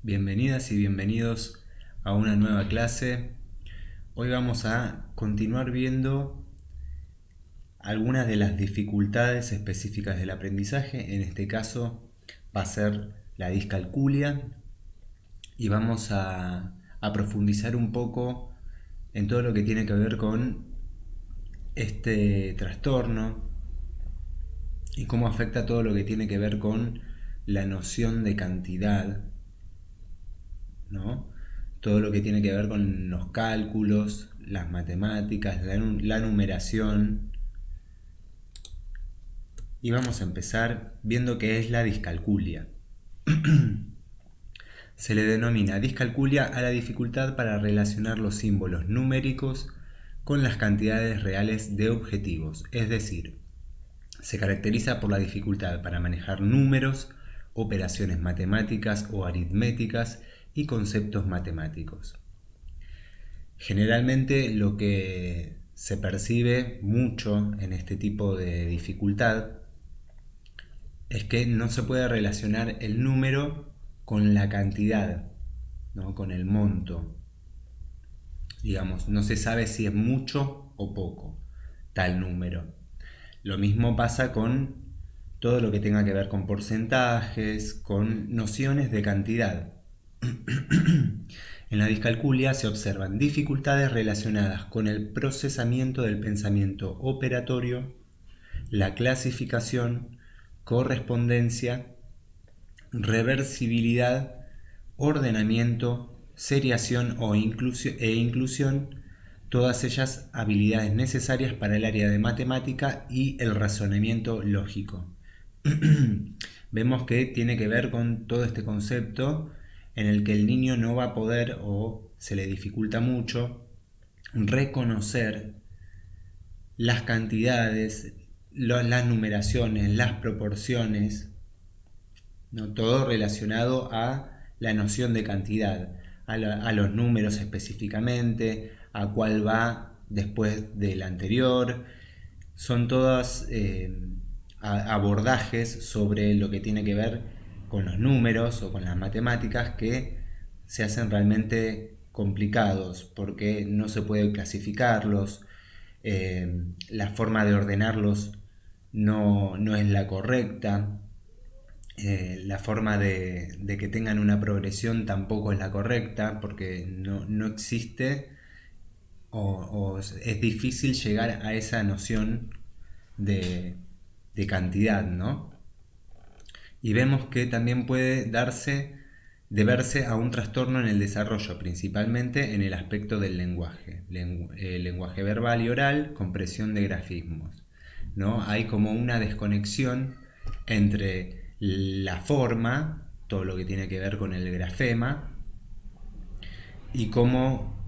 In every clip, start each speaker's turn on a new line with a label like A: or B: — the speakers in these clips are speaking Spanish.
A: Bienvenidas y bienvenidos a una nueva clase. Hoy vamos a continuar viendo algunas de las dificultades específicas del aprendizaje. En este caso va a ser la discalculia y vamos a profundizar un poco en todo lo que tiene que ver con este trastorno y cómo afecta todo lo que tiene que ver con la noción de cantidad, ¿no? Todo lo que tiene que ver con los cálculos, las matemáticas, la numeración. Y vamos a empezar viendo qué es la discalculia. Se le denomina discalculia a la dificultad para relacionar los símbolos numéricos con las cantidades reales de objetivos, es decir, se caracteriza por la dificultad para manejar números, operaciones matemáticas o aritméticas y conceptos matemáticos. Generalmente lo que se percibe mucho en este tipo de dificultad es que no se puede relacionar el número con la cantidad, ¿no? Con el monto. Digamos, no se sabe si es mucho o poco tal número. Lo mismo pasa con todo lo que tenga que ver con porcentajes, con nociones de cantidad. En la discalculia se observan dificultades relacionadas con el procesamiento del pensamiento operatorio, la clasificación, correspondencia, reversibilidad, ordenamiento, seriación e inclusión, todas ellas habilidades necesarias para el área de matemática y el razonamiento lógico. Vemos que tiene que ver con todo este concepto en el que el niño no va a poder o se le dificulta mucho reconocer las cantidades, las numeraciones, las proporciones, ¿no? Todo relacionado a la noción de cantidad, a los números específicamente, a cuál va después del anterior. Son todas abordajes sobre lo que tiene que ver con los números o con las matemáticas que se hacen realmente complicados porque no se puede clasificarlos, la forma de ordenarlos no es la correcta, la forma de que tengan una progresión tampoco es la correcta porque no existe o es difícil llegar a esa noción de, de cantidad, ¿no? Y vemos que también puede deberse a un trastorno en el desarrollo, principalmente en el aspecto del lenguaje, lenguaje verbal y oral, compresión de grafismos, ¿no? Hay como una desconexión entre la forma, todo lo que tiene que ver con el grafema, y cómo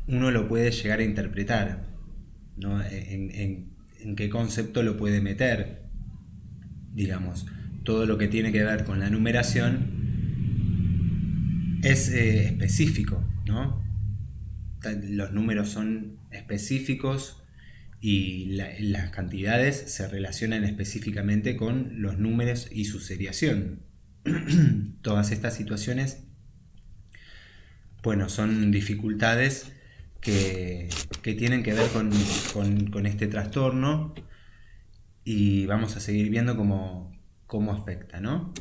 A: uno lo puede llegar a interpretar, ¿no? En qué concepto lo puede meter, digamos. Todo lo que tiene que ver con la numeración es específico, ¿no? Los números son específicos y las cantidades se relacionan específicamente con los números y su seriación. Todas estas situaciones, bueno, son dificultades que tienen que ver con este trastorno y vamos a seguir viendo cómo afecta, ¿no?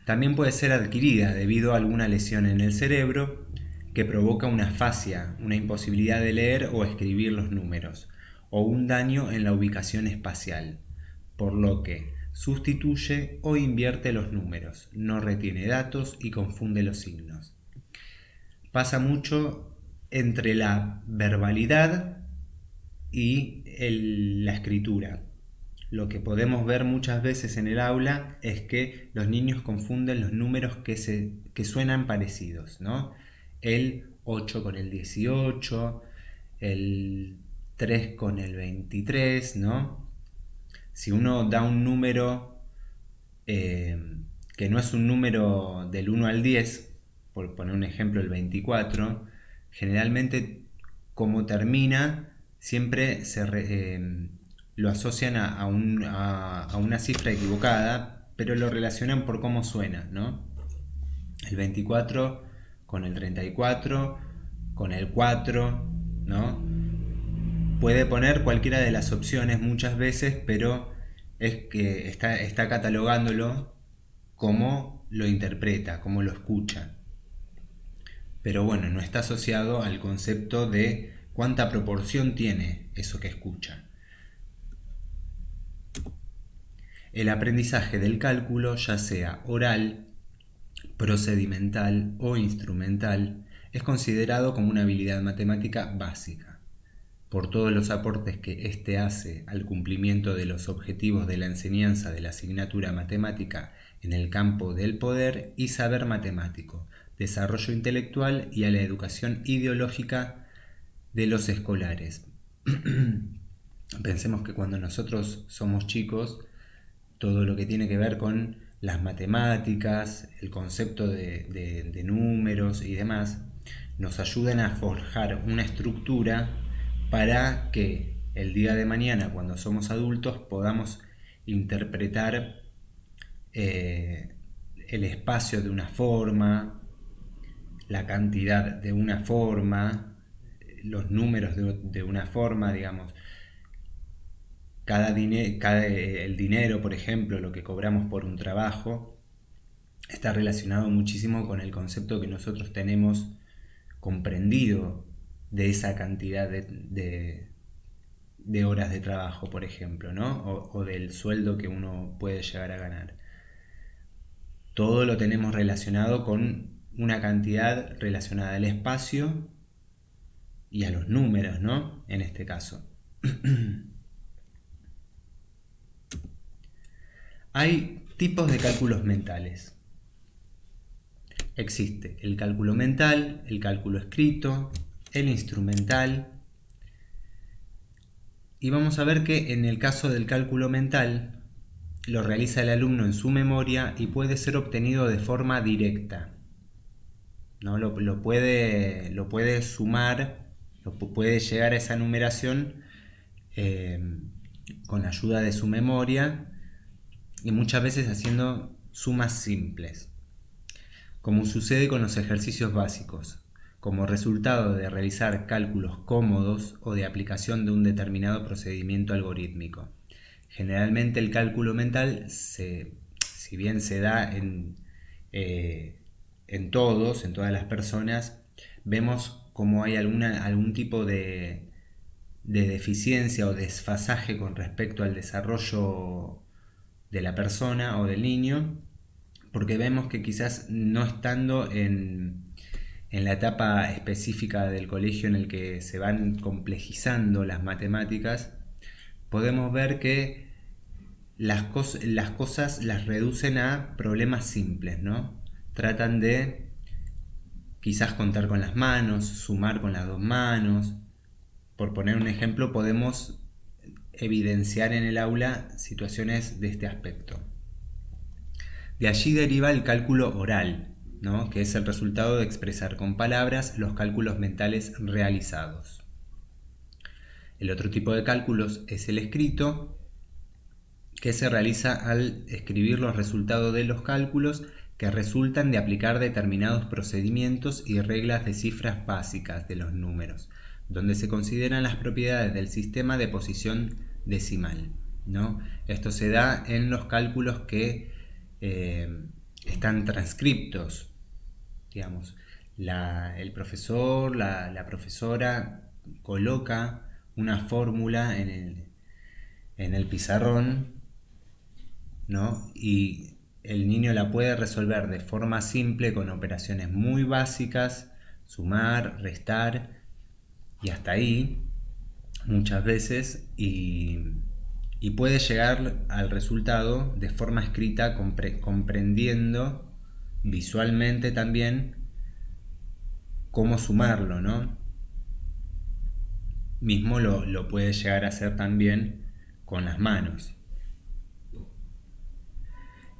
A: También puede ser adquirida debido a alguna lesión en el cerebro que provoca una afasia, una imposibilidad de leer o escribir los números, o un daño en la ubicación espacial, por lo que sustituye o invierte los números, no retiene datos y confunde los signos. Pasa mucho entre la verbalidad y la escritura. Lo que podemos ver muchas veces en el aula es que los niños confunden los números que suenan parecidos, ¿no? El 8 con el 18, el 3 con el 23, ¿no? Si uno da un número que no es un número del 1 al 10, por poner un ejemplo el 24, generalmente como termina siempre lo asocian a una cifra equivocada, pero lo relacionan por cómo suena, ¿no? el 24 con el 34, con el 4, ¿no? Puede poner cualquiera de las opciones muchas veces, pero es que está catalogándolo como lo interpreta, como lo escucha. Pero bueno, no está asociado al concepto de cuánta proporción tiene eso que escucha. El aprendizaje del cálculo, ya sea oral, procedimental o instrumental, es considerado como una habilidad matemática básica, por todos los aportes que éste hace al cumplimiento de los objetivos de la enseñanza de la asignatura matemática en el campo del poder y saber matemático, desarrollo intelectual y a la educación ideológica de los escolares. Pensemos que cuando nosotros somos chicos, todo lo que tiene que ver con las matemáticas, el concepto de números y demás, nos ayudan a forjar una estructura para que el día de mañana, cuando somos adultos, podamos interpretar el espacio de una forma, la cantidad de una forma, los números de una forma, digamos. El dinero, por ejemplo, lo que cobramos por un trabajo, está relacionado muchísimo con el concepto que nosotros tenemos comprendido de esa cantidad de horas de trabajo, por ejemplo, ¿no? O del sueldo que uno puede llegar a ganar. Todo lo tenemos relacionado con una cantidad relacionada al espacio y a los números, ¿no? En este caso. Hay tipos de cálculos mentales. Existe el cálculo mental, el cálculo escrito, el instrumental. Y vamos a ver que en el caso del cálculo mental lo realiza el alumno en su memoria y puede ser obtenido de forma directa, ¿no? Lo puede sumar, puede llegar a esa numeración con la ayuda de su memoria y muchas veces haciendo sumas simples, como sucede con los ejercicios básicos, como resultado de realizar cálculos cómodos o de aplicación de un determinado procedimiento algorítmico. Generalmente el cálculo mental, si bien se da en todas las personas, vemos como hay algún tipo de deficiencia o desfasaje con respecto al desarrollo de la persona o del niño, porque vemos que quizás no estando en la etapa específica del colegio en el que se van complejizando las matemáticas, podemos ver que las cosas las reducen a problemas simples, ¿no? Tratan de quizás contar con las manos, sumar con las dos manos. Por poner un ejemplo, podemos evidenciar en el aula situaciones de este aspecto. De allí deriva el cálculo oral, ¿no? Que es el resultado de expresar con palabras los cálculos mentales realizados. El otro tipo de cálculos es el escrito, que se realiza al escribir los resultados de los cálculos que resultan de aplicar determinados procedimientos y reglas de cifras básicas de los números, donde se consideran las propiedades del sistema de posición decimal, ¿no? Esto se da en los cálculos que están transcriptos, digamos. El profesor, la profesora coloca una fórmula en el pizarrón, ¿no? Y el niño la puede resolver de forma simple con operaciones muy básicas, sumar, restar y hasta ahí muchas veces, y puede llegar al resultado de forma escrita, comprendiendo visualmente también cómo sumarlo, ¿no? Mismo lo puede llegar a hacer también con las manos.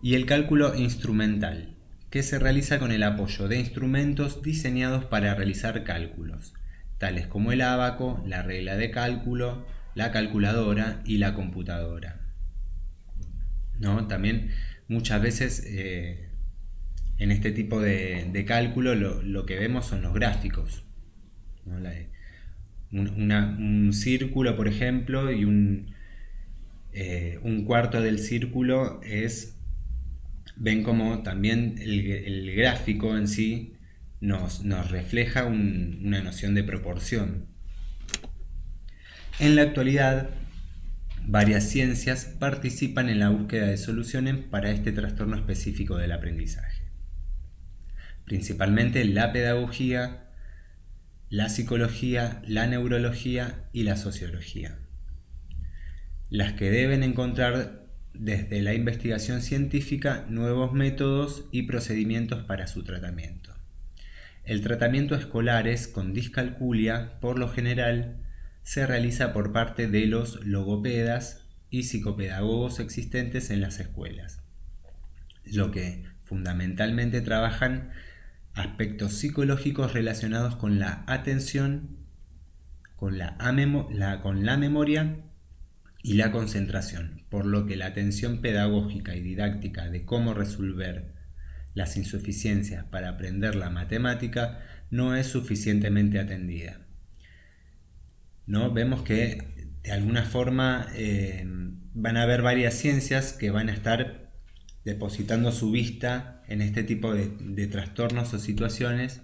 A: Y el cálculo instrumental, que se realiza con el apoyo de instrumentos diseñados para realizar cálculos, tales como el ábaco, la regla de cálculo, la calculadora y la computadora, ¿no? También muchas veces en este tipo de cálculo lo que vemos son los gráficos, ¿no? Un círculo, por ejemplo, y un cuarto del círculo ven como también el gráfico en sí nos refleja una noción de proporción. En la actualidad, varias ciencias participan en la búsqueda de soluciones para este trastorno específico del aprendizaje. Principalmente la pedagogía, la psicología, la neurología y la sociología. Las que deben encontrar desde la investigación científica nuevos métodos y procedimientos para su tratamiento. El tratamiento escolares con discalculia, por lo general, se realiza por parte de los logopedas y psicopedagogos existentes en las escuelas, lo que fundamentalmente trabajan aspectos psicológicos relacionados con la atención, con la memoria y la concentración, por lo que la atención pedagógica y didáctica de cómo resolver las insuficiencias para aprender la matemática no es suficientemente atendida, ¿no? Vemos que de alguna forma van a haber varias ciencias que van a estar depositando su vista en este tipo de trastornos o situaciones,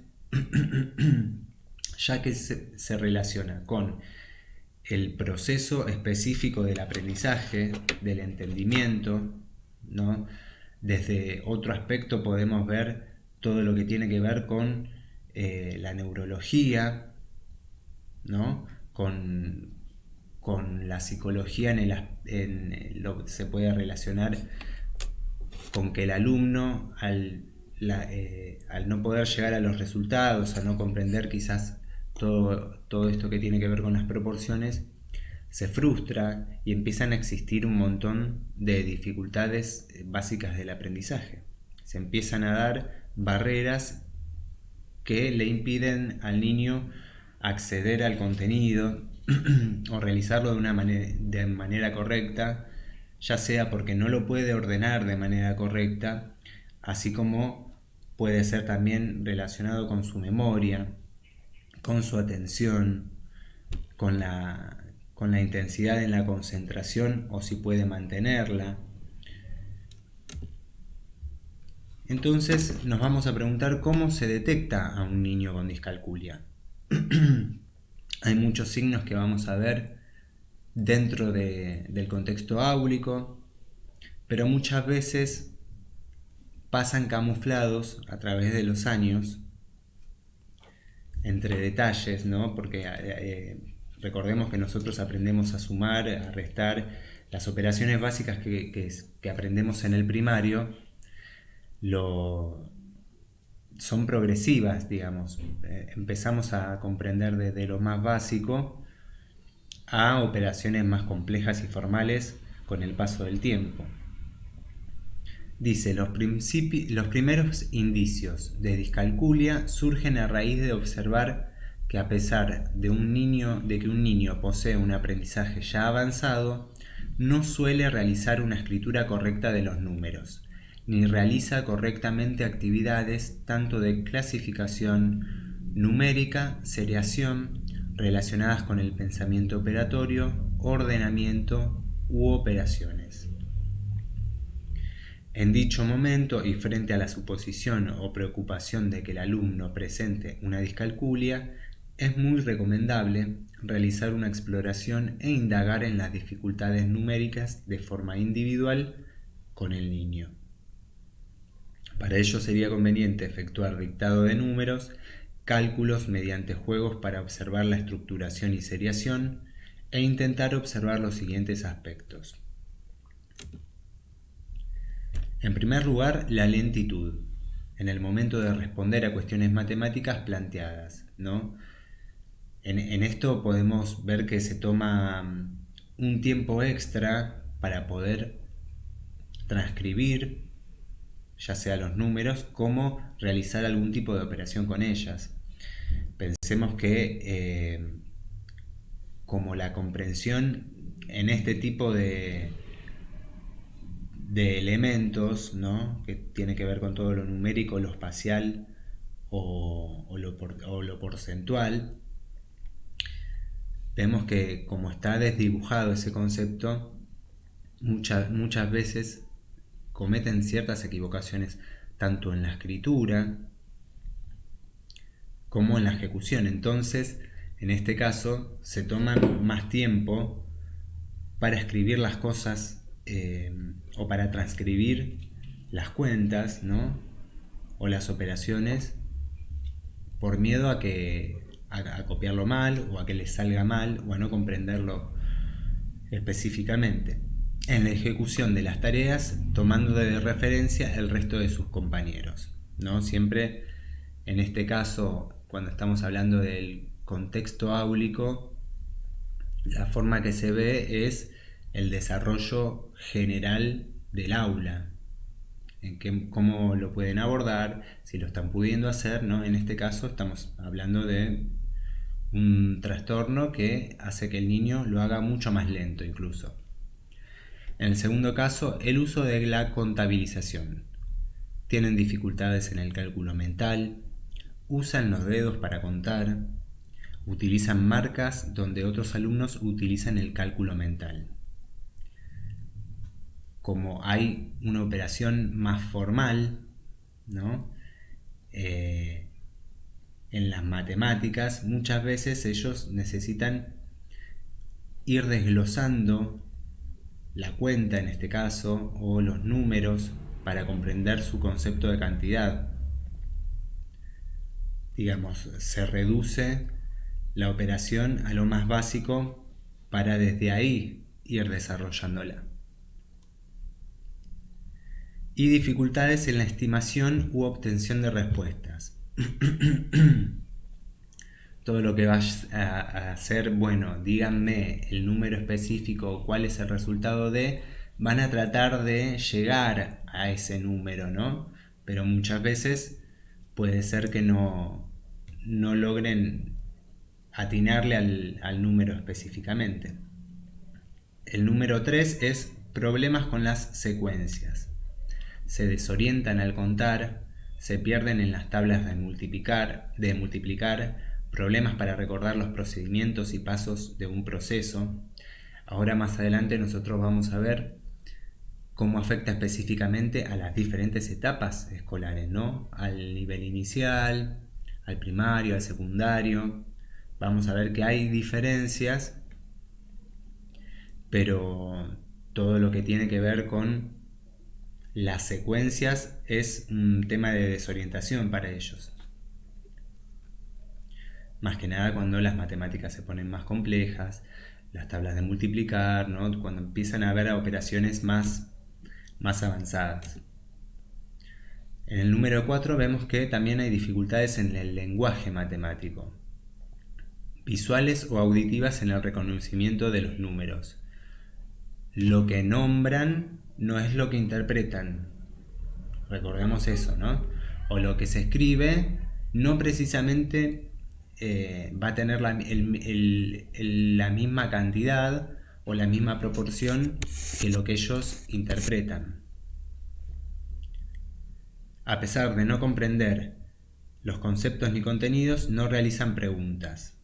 A: ya que se relaciona con el proceso específico del aprendizaje, del entendimiento, ¿no? Desde otro aspecto podemos ver todo lo que tiene que ver con la neurología, ¿no? Con la psicología se puede relacionar con que el alumno al no poder llegar a los resultados, al no comprender quizás todo esto que tiene que ver con las proporciones, se frustra y empiezan a existir un montón de dificultades básicas del aprendizaje. Se empiezan a dar barreras que le impiden al niño acceder al contenido o realizarlo de manera correcta, ya sea porque no lo puede ordenar de manera correcta, así como puede ser también relacionado con su memoria, con su atención, con la intensidad en la concentración o si puede mantenerla. Entonces nos vamos a preguntar cómo se detecta a un niño con discalculia. Hay muchos signos que vamos a ver dentro del contexto áulico, pero muchas veces pasan camuflados a través de los años entre detalles, ¿no? Porque recordemos que nosotros aprendemos a sumar, a restar. Las operaciones básicas que aprendemos en el primario son progresivas, digamos. Empezamos a comprender desde lo más básico a operaciones más complejas y formales con el paso del tiempo. Dice, los primeros indicios de discalculia surgen a raíz de observar que a pesar de que un niño posee un aprendizaje ya avanzado, no suele realizar una escritura correcta de los números, ni realiza correctamente actividades tanto de clasificación numérica, seriación, relacionadas con el pensamiento operatorio, ordenamiento u operaciones. En dicho momento, y frente a la suposición o preocupación de que el alumno presente una discalculia, es muy recomendable realizar una exploración e indagar en las dificultades numéricas de forma individual con el niño. Para ello sería conveniente efectuar dictado de números, cálculos mediante juegos para observar la estructuración y seriación e intentar observar los siguientes aspectos. En primer lugar, la lentitud en el momento de responder a cuestiones matemáticas planteadas, ¿no? En esto podemos ver que se toma un tiempo extra para poder transcribir ya sea los números, como realizar algún tipo de operación con ellas. Pensemos que como la comprensión en este tipo de de elementos, ¿no? Que tiene que ver con todo lo numérico, lo espacial o lo porcentual, vemos que como está desdibujado ese concepto, muchas veces cometen ciertas equivocaciones tanto en la escritura como en la ejecución. Entonces, en este caso, se toma más tiempo para escribir las cosas o para transcribir las cuentas, ¿no? O las operaciones por miedo a copiarlo mal o a que les salga mal o a no comprenderlo específicamente. En la ejecución de las tareas, tomando de referencia el resto de sus compañeros, ¿no? Siempre, en este caso, cuando estamos hablando del contexto áulico, la forma que se ve es el desarrollo general del aula, cómo lo pueden abordar, si lo están pudiendo hacer, ¿no? En este caso estamos hablando de un trastorno que hace que el niño lo haga mucho más lento incluso. En el segundo caso, el uso de la contabilización. Tienen dificultades en el cálculo mental, usan los dedos para contar, utilizan marcas donde otros alumnos utilizan el cálculo mental. Como hay una operación más formal, ¿no? En las matemáticas, muchas veces ellos necesitan ir desglosando la cuenta en este caso o los números para comprender su concepto de cantidad. Digamos, se reduce la operación a lo más básico para desde ahí ir desarrollándola. Y dificultades en la estimación u obtención de respuestas. Todo lo que vas a hacer, bueno, díganme el número específico, cuál es el resultado de, van a tratar de llegar a ese número, ¿no? Pero muchas veces puede ser que no logren atinarle al número específicamente. El número 3 es problemas con las secuencias. Se desorientan al contar, se pierden en las tablas de multiplicar, problemas para recordar los procedimientos y pasos de un proceso. Ahora más adelante nosotros vamos a ver cómo afecta específicamente a las diferentes etapas escolares, ¿no? Al nivel inicial, al primario, al secundario. Vamos a ver que hay diferencias, pero todo lo que tiene que ver con las secuencias es un tema de desorientación para ellos. Más que nada cuando las matemáticas se ponen más complejas, las tablas de multiplicar, ¿no? Cuando empiezan a haber operaciones más avanzadas. En el número 4 vemos que también hay dificultades en el lenguaje matemático, visuales o auditivas en el reconocimiento de los números. Lo que nombran no es lo que interpretan. Recordemos eso, ¿no? O lo que se escribe no precisamente va a tener la misma cantidad o la misma proporción que lo que ellos interpretan. A pesar de no comprender los conceptos ni contenidos, no realizan preguntas.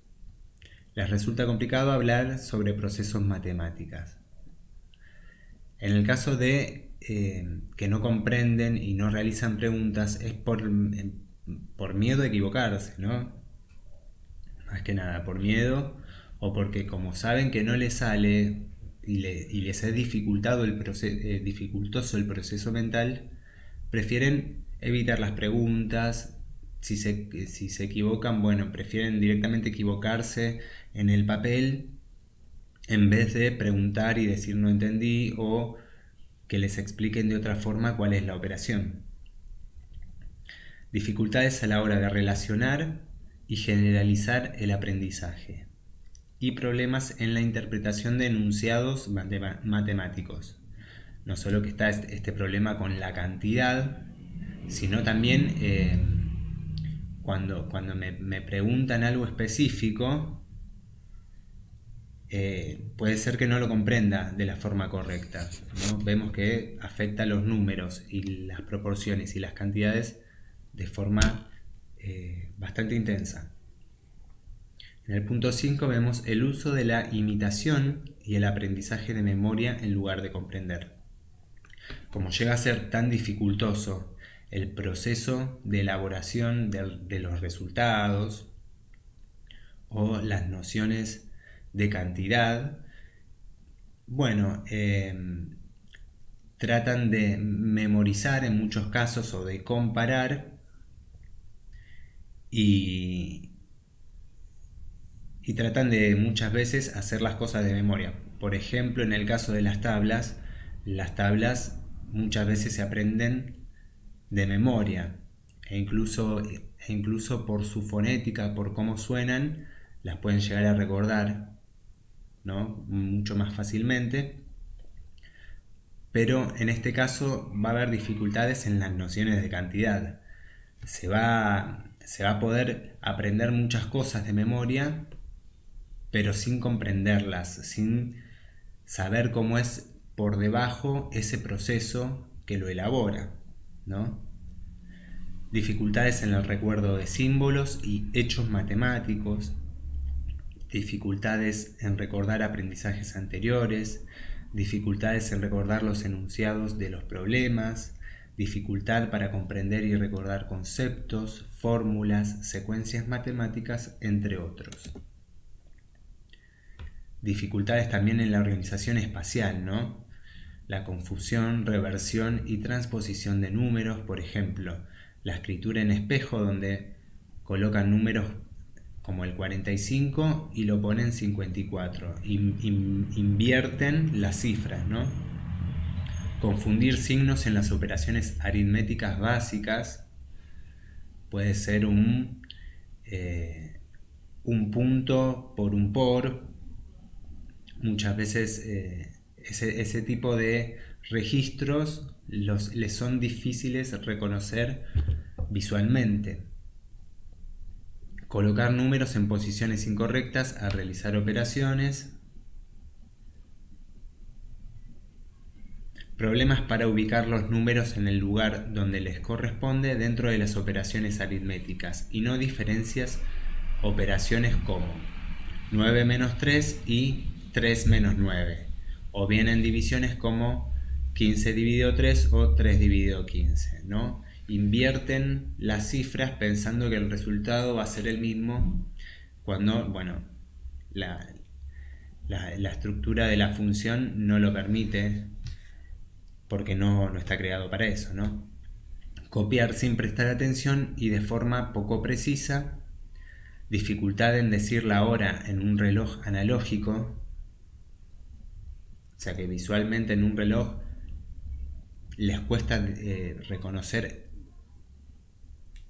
A: Les resulta complicado hablar sobre procesos matemáticos. En el caso de que no comprenden y no realizan preguntas es por miedo a equivocarse, ¿no? Más que nada por miedo o porque como saben que no les sale y les es dificultoso el proceso mental, prefieren evitar las preguntas. Si se equivocan, bueno, prefieren directamente equivocarse en el papel en vez de preguntar y decir no entendí o que les expliquen de otra forma cuál es la operación. Dificultades a la hora de relacionar y generalizar el aprendizaje. Y problemas en la interpretación de enunciados matemáticos. No solo que está este problema con la cantidad, sino también cuando me preguntan algo específico, puede ser que no lo comprenda de la forma correcta, ¿no? Vemos que afecta los números y las proporciones y las cantidades de forma bastante intensa. En el punto 5 vemos el uso de la imitación y el aprendizaje de memoria en lugar de comprender. Como llega a ser tan dificultoso el proceso de elaboración de los resultados o las nociones de cantidad, bueno, tratan de memorizar en muchos casos o de comparar y tratan de muchas veces hacer las cosas de memoria. Por ejemplo, en el caso de las tablas muchas veces se aprenden de memoria e incluso por su fonética, por cómo suenan, las pueden llegar a recordar, ¿no? Mucho más fácilmente. Pero en este caso va a haber dificultades en las nociones de cantidad. Se va a poder aprender muchas cosas de memoria, pero sin comprenderlas, sin saber cómo es por debajo ese proceso que lo elabora, ¿no? Dificultades en el recuerdo de símbolos y hechos matemáticos, dificultades en recordar aprendizajes anteriores, dificultades en recordar los enunciados de los problemas, dificultad para comprender y recordar conceptos, fórmulas, secuencias matemáticas, entre otros. Dificultades también en la organización espacial, ¿no? La confusión, reversión y transposición de números, por ejemplo, la escritura en espejo, donde colocan números como el 45 y lo ponen 54, invierten las cifras, ¿no? Confundir signos en las operaciones aritméticas básicas, puede ser un punto por un por. Muchas veces ese tipo de registros les son difíciles reconocer visualmente. Colocar números en posiciones incorrectas al realizar operaciones. Problemas para ubicar los números en el lugar donde les corresponde dentro de las operaciones aritméticas y no diferencias operaciones como 9 menos 3 y 3 menos 9, o bien en divisiones como 15 dividido 3 o 3 dividido 15, ¿no? Invierten las cifras pensando que el resultado va a ser el mismo cuando, bueno, la estructura de la función no lo permite porque no está creado para eso, ¿no? Copiar sin prestar atención y de forma poco precisa, dificultad en decir la hora en un reloj analógico. O sea que visualmente en un reloj les cuesta reconocer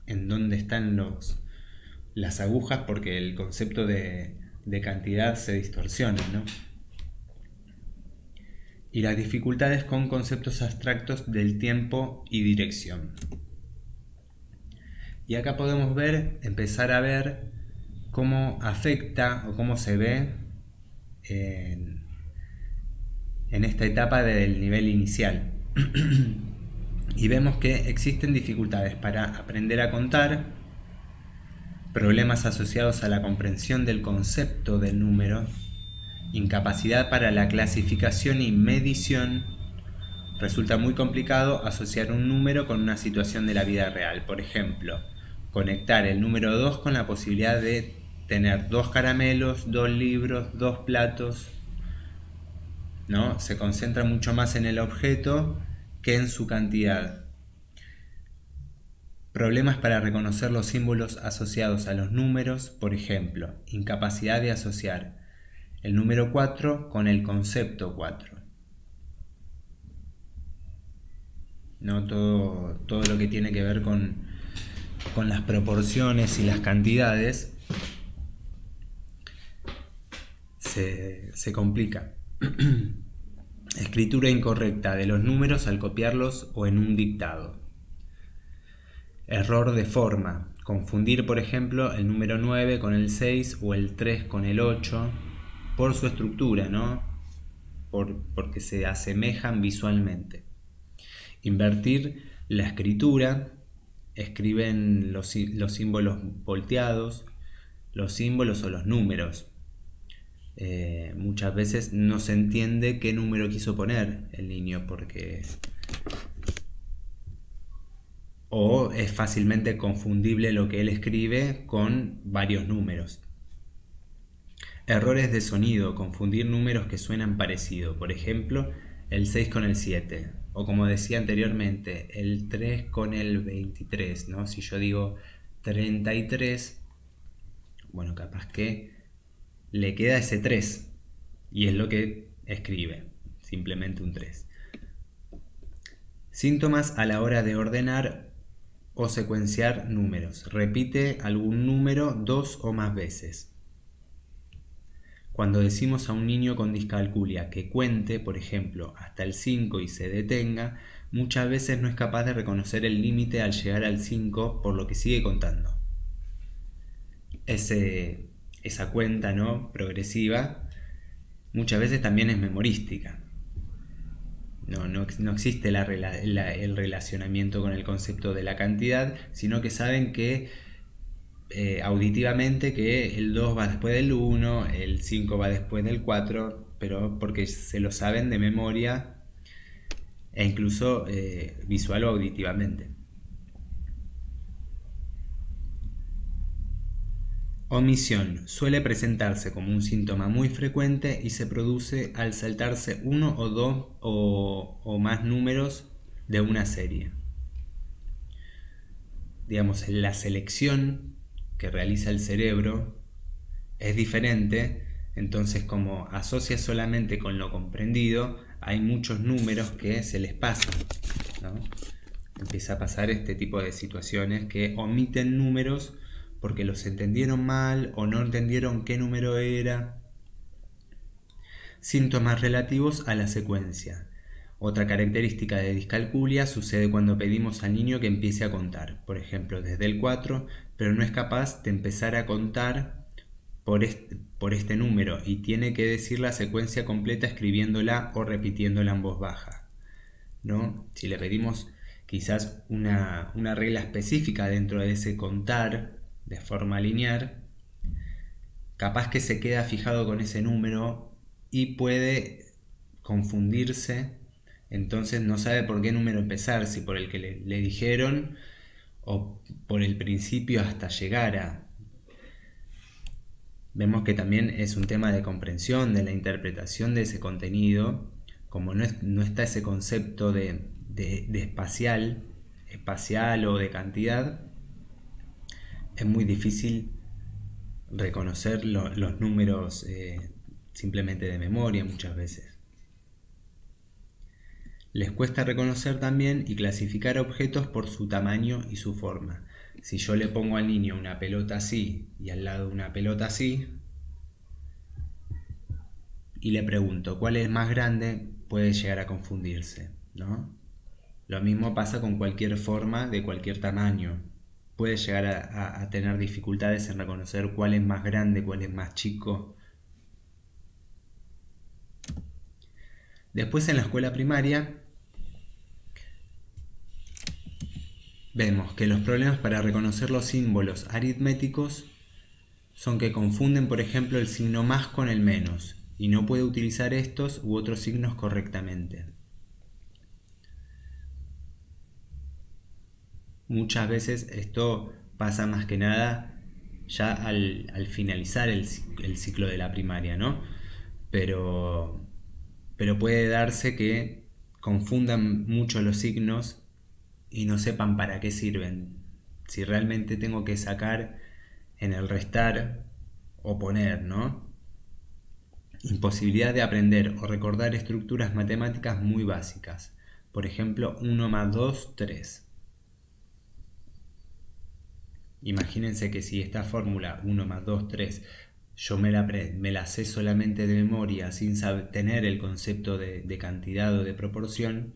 A: en dónde están las agujas porque el concepto de cantidad se distorsiona, ¿no? Y las dificultades con conceptos abstractos del tiempo y dirección. Y acá podemos empezar a ver cómo afecta o cómo se ve en esta etapa del nivel inicial. Y vemos que existen dificultades para aprender a contar, problemas asociados a la comprensión del concepto del número, incapacidad para la clasificación y medición. Resulta muy complicado asociar un número con una situación de la vida real. Por ejemplo, conectar el número 2 con la posibilidad de tener 2 caramelos, 2 libros, 2 platos, ¿no? Se concentra mucho más en el objeto que en su cantidad. Problemas para reconocer los símbolos asociados a los números, por ejemplo, incapacidad de asociar el número 4 con el concepto 4. ¿No? Todo lo que tiene que ver con las proporciones y las cantidades se complica. Escritura incorrecta de los números al copiarlos o en un dictado. Error de forma. Confundir, por ejemplo, el número 9 con el 6 o el 3 con el 8. por su estructura, ¿no? Porque se asemejan visualmente. Invertir la escritura, escriben los símbolos volteados, los símbolos o los números. Muchas veces no se entiende qué número quiso poner el niño o es fácilmente confundible lo que él escribe con varios números. Errores de sonido, confundir números que suenan parecido, por ejemplo, el 6 con el 7, o como decía anteriormente, el 3 con el 23, ¿no? Si yo digo 33, bueno, capaz que le queda ese 3 y es lo que escribe, simplemente un 3. Síntomas a la hora de ordenar o secuenciar números. Repite algún número 2 o más veces. Cuando decimos a un niño con discalculia que cuente, por ejemplo, hasta el 5 y se detenga, muchas veces no es capaz de reconocer el límite al llegar al 5, por lo que sigue contando. Esa cuenta, ¿no?, progresiva, muchas veces también es memorística. No existe el relacionamiento con el concepto de la cantidad, sino que saben que auditivamente que el 2 va después del 1, el 5 va después del 4, pero porque se lo saben de memoria e incluso visual o auditivamente. Omisión suele presentarse como un síntoma muy frecuente y se produce al saltarse uno o dos o más números de una serie. Digamos, la selección que realiza el cerebro es diferente, entonces como asocia solamente con lo comprendido, hay muchos números que se les pasan, ¿no? Empieza a pasar este tipo de situaciones que omiten números porque los entendieron mal o no entendieron qué número era. Síntomas relativos a la secuencia. Otra característica de discalculia sucede cuando pedimos al niño que empiece a contar, por ejemplo desde el 4, pero no es capaz de empezar a contar por este número y tiene que decir la secuencia completa escribiéndola o repitiéndola en voz baja, ¿no? Si le pedimos quizás una regla específica dentro de ese contar de forma lineal, capaz que se queda fijado con ese número y puede confundirse, entonces no sabe por qué número empezar, si por el que le dijeron o por el principio hasta llegar a... Vemos que también es un tema de comprensión, de la interpretación de ese contenido, como no está ese concepto de espacial o de cantidad, es muy difícil reconocer los números simplemente de memoria muchas veces. Les cuesta reconocer también y clasificar objetos por su tamaño y su forma. Si yo le pongo al niño una pelota así y al lado una pelota así y le pregunto cuál es más grande, puede llegar a confundirse, ¿no? Lo mismo pasa con cualquier forma de cualquier tamaño. Puede llegar a tener dificultades en reconocer cuál es más grande, cuál es más chico. Después en la escuela primaria vemos que los problemas para reconocer los símbolos aritméticos son que confunden, por ejemplo, el signo más con el menos y no puede utilizar estos u otros signos correctamente. Muchas veces esto pasa más que nada ya al finalizar el ciclo de la primaria, ¿no? Pero puede darse que confundan mucho los signos y no sepan para qué sirven. Si realmente tengo que sacar en el restar o poner, ¿no? Imposibilidad de aprender o recordar estructuras matemáticas muy básicas. Por ejemplo, 1 más 2, 3. Imagínense que si esta fórmula 1 más 2, 3 yo me la sé solamente de memoria sin tener el concepto de cantidad o de proporción,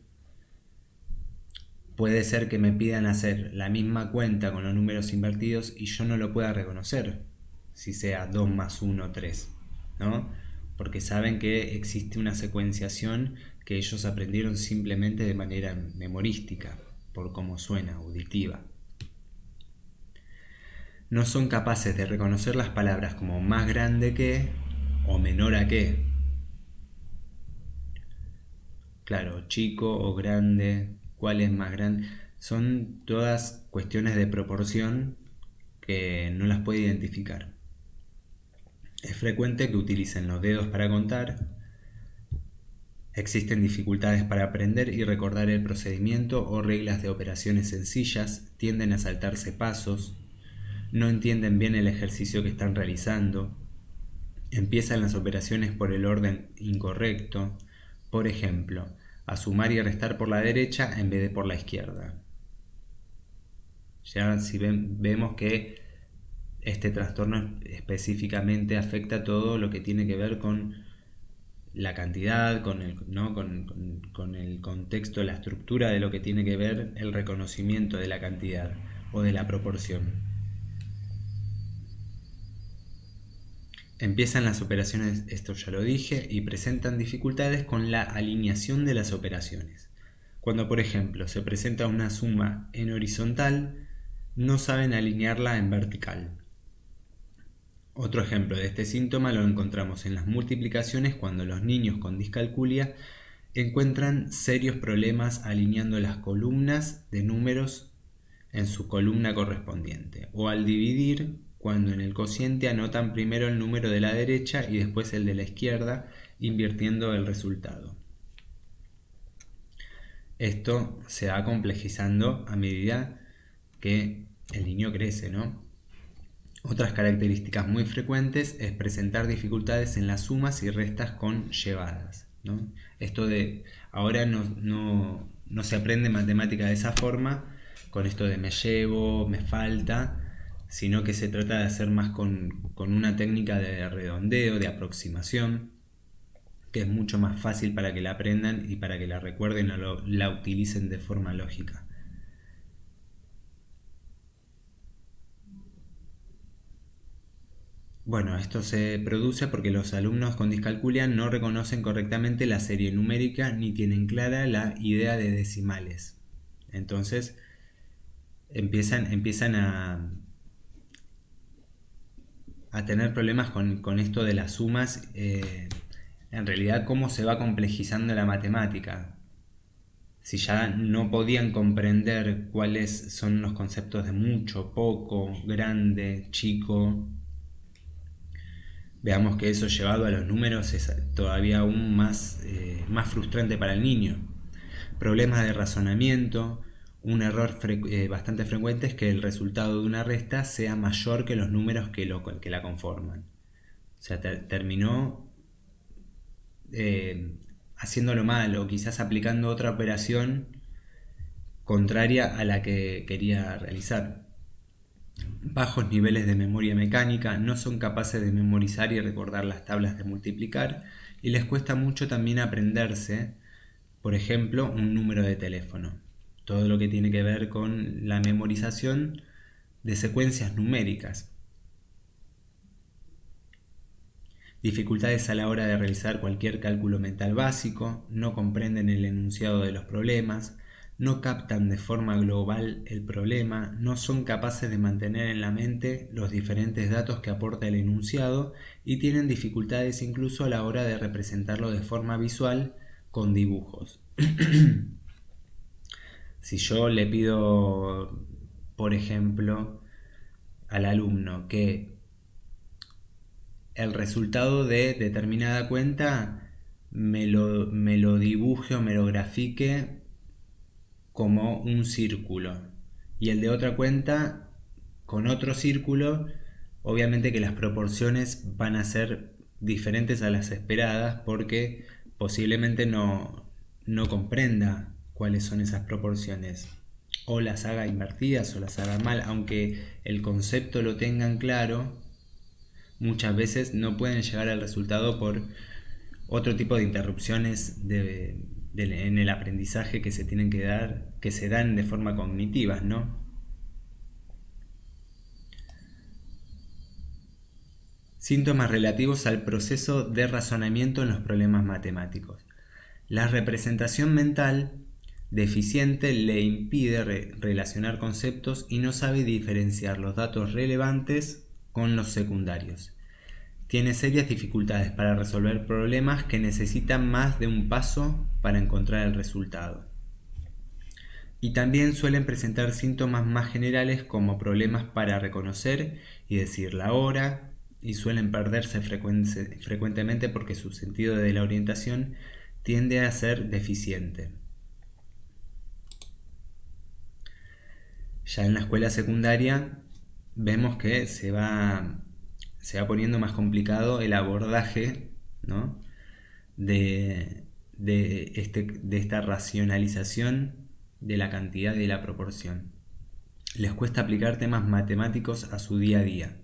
A: puede ser que me pidan hacer la misma cuenta con los números invertidos y yo no lo pueda reconocer si sea 2 más 1, 3, ¿no? porque saben que existe una secuenciación que ellos aprendieron simplemente de manera memorística, por cómo suena, auditiva. No son capaces de reconocer las palabras como más grande que o menor a que. Claro, chico o grande, cuál es más grande. Son todas cuestiones de proporción que no las puede identificar. Es frecuente que utilicen los dedos para contar. Existen dificultades para aprender y recordar el procedimiento o reglas de operaciones sencillas. Tienden a saltarse pasos. No entienden bien el ejercicio que están realizando. Empiezan las operaciones por el orden incorrecto. Por ejemplo, a sumar y a restar por la derecha en vez de por la izquierda. Ya si vemos que este trastorno específicamente afecta todo lo que tiene que ver con la cantidad, con el contexto, la estructura de lo que tiene que ver el reconocimiento de la cantidad o de la proporción. Empiezan las operaciones, esto ya lo dije, y presentan dificultades con la alineación de las operaciones. Cuando, por ejemplo, se presenta una suma en horizontal, no saben alinearla en vertical. Otro ejemplo de este síntoma lo encontramos en las multiplicaciones cuando los niños con discalculia encuentran serios problemas alineando las columnas de números en su columna correspondiente, o al dividir cuando en el cociente anotan primero el número de la derecha y después el de la izquierda, invirtiendo el resultado. Esto se va complejizando a medida que el niño crece, ¿no? Otras características muy frecuentes es presentar dificultades en las sumas y restas con llevadas, ¿no? Esto de ahora no se aprende matemática de esa forma, con esto de me llevo, me falta, sino que se trata de hacer más con una técnica de redondeo, de aproximación, que es mucho más fácil para que la aprendan y para que la recuerden o la utilicen de forma lógica. Bueno, esto se produce porque los alumnos con discalculia no reconocen correctamente la serie numérica ni tienen clara la idea de decimales. Entonces empiezan a tener problemas con esto de las sumas. En realidad, cómo se va complejizando la matemática. Si ya no podían comprender cuáles son los conceptos de mucho, poco, grande, chico, veamos que eso llevado a los números es todavía aún más frustrante para el niño. Problemas de razonamiento. Un error bastante frecuente es que el resultado de una resta sea mayor que los números que la conforman. O sea, terminó haciéndolo mal o quizás aplicando otra operación contraria a la que quería realizar. Bajos niveles de memoria mecánica, no son capaces de memorizar y recordar las tablas de multiplicar y les cuesta mucho también aprenderse, por ejemplo, un número de teléfono. Todo lo que tiene que ver con la memorización de secuencias numéricas. Dificultades a la hora de realizar cualquier cálculo mental básico, no comprenden el enunciado de los problemas, no captan de forma global el problema, no son capaces de mantener en la mente los diferentes datos que aporta el enunciado y tienen dificultades incluso a la hora de representarlo de forma visual con dibujos. Si yo le pido, por ejemplo, al alumno que el resultado de determinada cuenta me lo dibuje o me lo grafique como un círculo y el de otra cuenta con otro círculo, obviamente que las proporciones van a ser diferentes a las esperadas porque posiblemente no comprenda cuáles son esas proporciones, o las haga invertidas o las haga mal, aunque el concepto lo tengan claro. Muchas veces no pueden llegar al resultado por otro tipo de interrupciones en el aprendizaje que se tienen que dar, que se dan de forma cognitiva, ¿no? Síntomas relativos al proceso de razonamiento en los problemas matemáticos. La representación mental deficiente le impide relacionar conceptos y no sabe diferenciar los datos relevantes con los secundarios. Tiene serias dificultades para resolver problemas que necesitan más de un paso para encontrar el resultado. Y también suelen presentar síntomas más generales como problemas para reconocer y decir la hora, y suelen perderse frecuentemente porque su sentido de la orientación tiende a ser deficiente. Ya en la escuela secundaria vemos que se va poniendo más complicado el abordaje, ¿no? de esta racionalización de la cantidad y de la proporción. Les cuesta aplicar temas matemáticos a su día a día,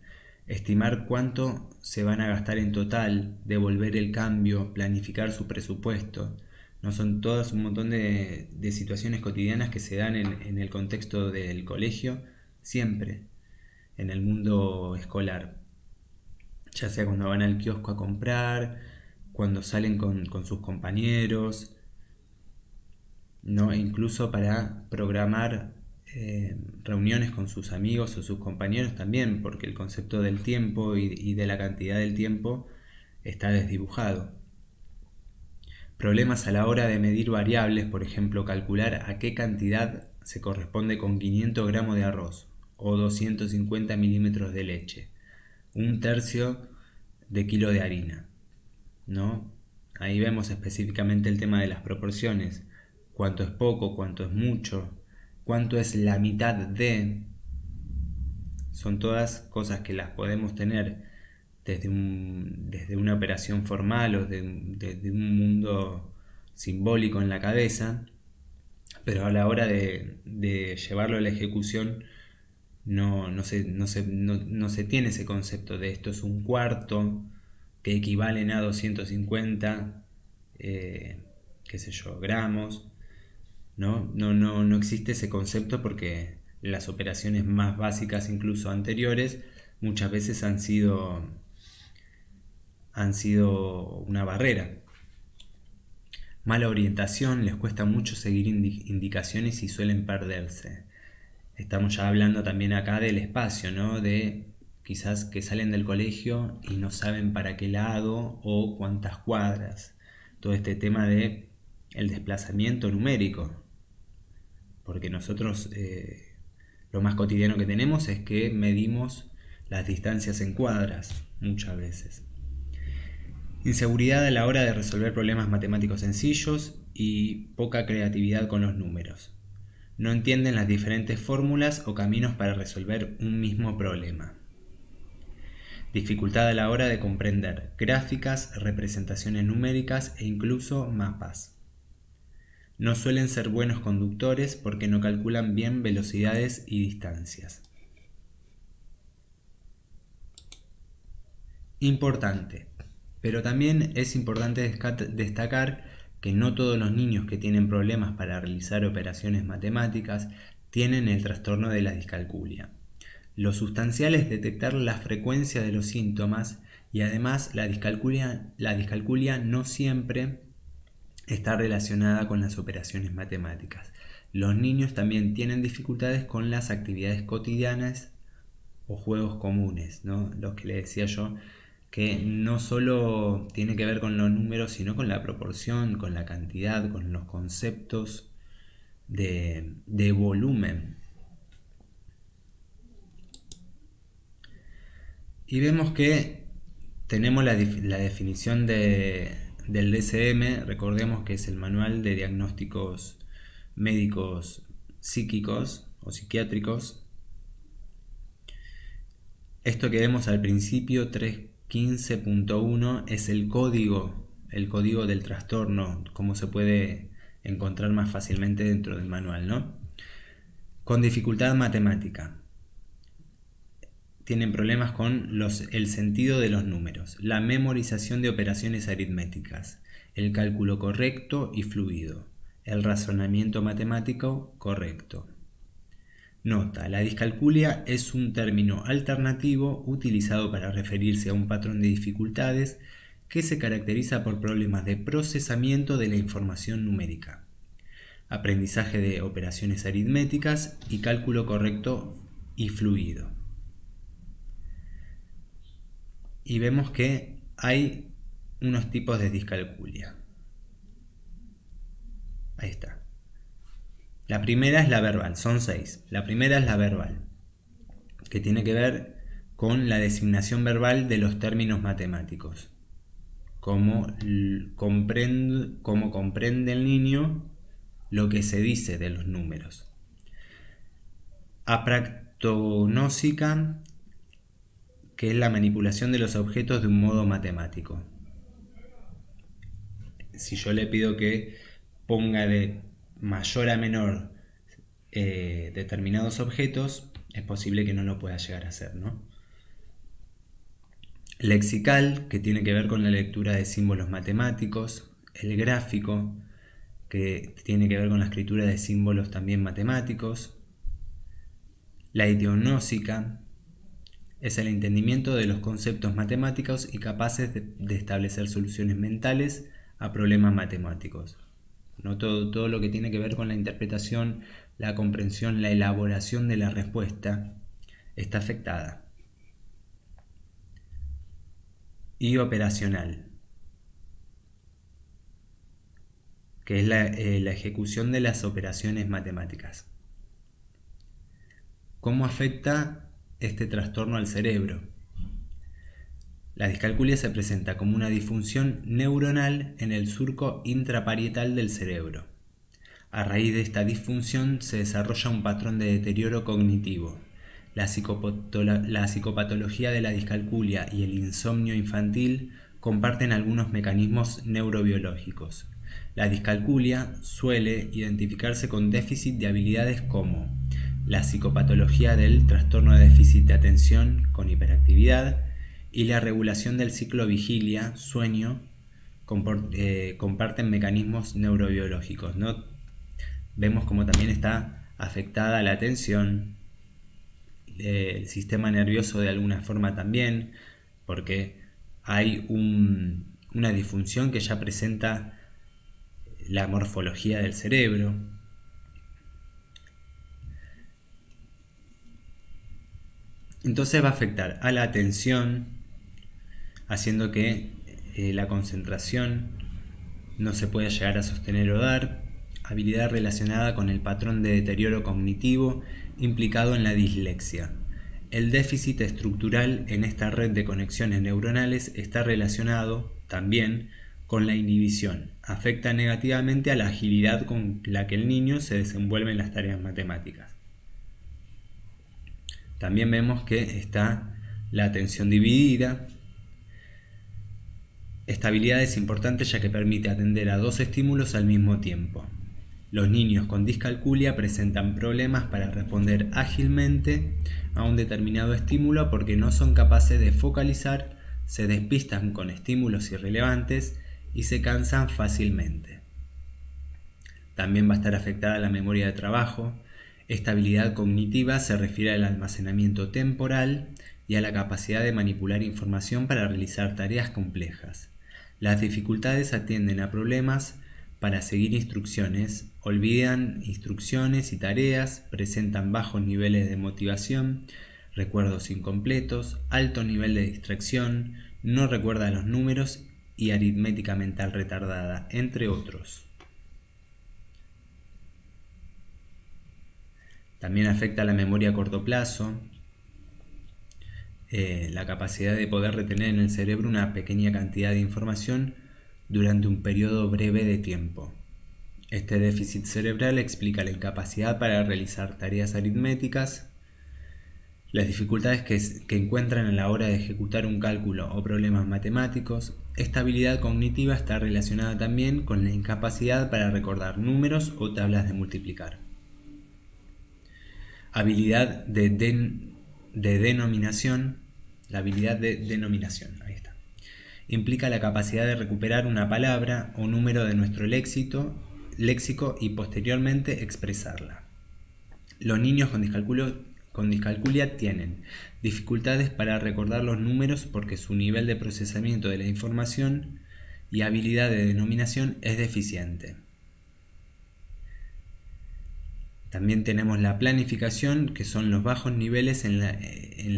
A: estimar cuánto se van a gastar en total, devolver el cambio, planificar su presupuesto. No son todas un montón de situaciones cotidianas que se dan en el contexto del colegio, siempre en el mundo escolar. Ya sea cuando van al kiosco a comprar, cuando salen con sus compañeros, ¿no? Incluso para programar reuniones con sus amigos o sus compañeros también, porque el concepto del tiempo y de la cantidad del tiempo está desdibujado. Problemas a la hora de medir variables, por ejemplo, calcular a qué cantidad se corresponde con 500 gramos de arroz o 250 milímetros de leche, un tercio de kilo de harina, ¿no? Ahí vemos específicamente el tema de las proporciones. Cuánto es poco, cuánto es mucho, cuánto es la mitad de. Son todas cosas que las podemos tener desde una operación formal o desde un mundo simbólico en la cabeza, pero a la hora de llevarlo a la ejecución no se tiene ese concepto de esto es un cuarto que equivalen a 250 gramos. No existe ese concepto porque las operaciones más básicas, incluso anteriores, muchas veces han sido una barrera. Mala orientación, les cuesta mucho seguir indicaciones y suelen perderse. Estamos ya hablando también acá del espacio, ¿no? De quizás que salen del colegio y no saben para qué lado o cuántas cuadras. Todo este tema de el desplazamiento numérico. Porque nosotros lo más cotidiano que tenemos es que medimos las distancias en cuadras muchas veces. Inseguridad a la hora de resolver problemas matemáticos sencillos y poca creatividad con los números. No entienden las diferentes fórmulas o caminos para resolver un mismo problema. Dificultad a la hora de comprender gráficas, representaciones numéricas e incluso mapas. No suelen ser buenos conductores porque no calculan bien velocidades y distancias. Importante. Pero también es importante destacar que no todos los niños que tienen problemas para realizar operaciones matemáticas tienen el trastorno de la discalculia. Lo sustancial es detectar la frecuencia de los síntomas y además la discalculia no siempre está relacionada con las operaciones matemáticas. Los niños también tienen dificultades con las actividades cotidianas o juegos comunes, ¿no? Los que le decía yo, que no solo tiene que ver con los números, sino con la proporción, con la cantidad, con los conceptos de volumen. Y vemos que tenemos la definición del DSM, recordemos que es el Manual de Diagnósticos Médicos Psíquicos o Psiquiátricos. Esto que vemos al principio, 315.1, es el código del trastorno, como se puede encontrar más fácilmente dentro del manual, ¿no? Con dificultad matemática. Tienen problemas con el sentido de los números, la memorización de operaciones aritméticas, el cálculo correcto y fluido, el razonamiento matemático correcto. Nota: la discalculia es un término alternativo utilizado para referirse a un patrón de dificultades que se caracteriza por problemas de procesamiento de la información numérica, aprendizaje de operaciones aritméticas y cálculo correcto y fluido. Y vemos que hay unos tipos de discalculia. Ahí está. La primera es la verbal, son 6. La primera es la verbal, que tiene que ver con la designación verbal de los términos matemáticos. Cómo comprende el niño lo que se dice de los números. Apragnósica, que es la manipulación de los objetos de un modo matemático. Si yo le pido que ponga de mayor a menor determinados objetos, es posible que no lo pueda llegar a hacer, ¿no? Lexical, que tiene que ver con la lectura de símbolos matemáticos. El gráfico, que tiene que ver con la escritura de símbolos también matemáticos. La ideonósica es el entendimiento de los conceptos matemáticos y capaces de establecer soluciones mentales a problemas matemáticos. ¿No? Todo lo que tiene que ver con la interpretación, la comprensión, la elaboración de la respuesta está afectada. Y operacional, que es la ejecución de las operaciones matemáticas. ¿Cómo afecta este trastorno al cerebro? La discalculia se presenta como una disfunción neuronal en el surco intraparietal del cerebro. A raíz de esta disfunción se desarrolla un patrón de deterioro cognitivo. La psicopatología de la discalculia y el insomnio infantil comparten algunos mecanismos neurobiológicos. La discalculia suele identificarse con déficit de habilidades como la psicopatología del trastorno de déficit de atención con hiperactividad y la regulación del ciclo vigilia-sueño comparten mecanismos neurobiológicos, ¿no? Vemos como también está afectada la atención, el sistema nervioso de alguna forma también, porque hay una disfunción que ya presenta la morfología del cerebro. Entonces va a afectar a la atención, haciendo que la concentración no se pueda llegar a sostener o dar, habilidad relacionada con el patrón de deterioro cognitivo implicado en la dislexia. El déficit estructural en esta red de conexiones neuronales está relacionado también con la inhibición. Afecta negativamente a la agilidad con la que el niño se desenvuelve en las tareas matemáticas. También vemos que está la atención dividida. Esta habilidad es importante ya que permite atender a dos estímulos al mismo tiempo. Los niños con discalculia presentan problemas para responder ágilmente a un determinado estímulo porque no son capaces de focalizar, se despistan con estímulos irrelevantes y se cansan fácilmente. También va a estar afectada la memoria de trabajo. Esta habilidad cognitiva se refiere al almacenamiento temporal y a la capacidad de manipular información para realizar tareas complejas. Las dificultades atienden a problemas para seguir instrucciones, olvidan instrucciones y tareas, presentan bajos niveles de motivación, recuerdos incompletos, alto nivel de distracción, no recuerda los números y aritmética mental retardada, entre otros. También afecta la memoria a corto plazo, la capacidad de poder retener en el cerebro una pequeña cantidad de información durante un periodo breve de tiempo. Este déficit cerebral explica la incapacidad para realizar tareas aritméticas, las dificultades que encuentran a la hora de ejecutar un cálculo o problemas matemáticos. Esta habilidad cognitiva está relacionada también con la incapacidad para recordar números o tablas de multiplicar. Habilidad de denominación. La habilidad de denominación, ahí está. Implica la capacidad de recuperar una palabra o número de nuestro léxico y posteriormente expresarla. Los niños con discalculia tienen dificultades para recordar los números porque su nivel de procesamiento de la información y habilidad de denominación es deficiente. También tenemos la planificación, que son los bajos niveles en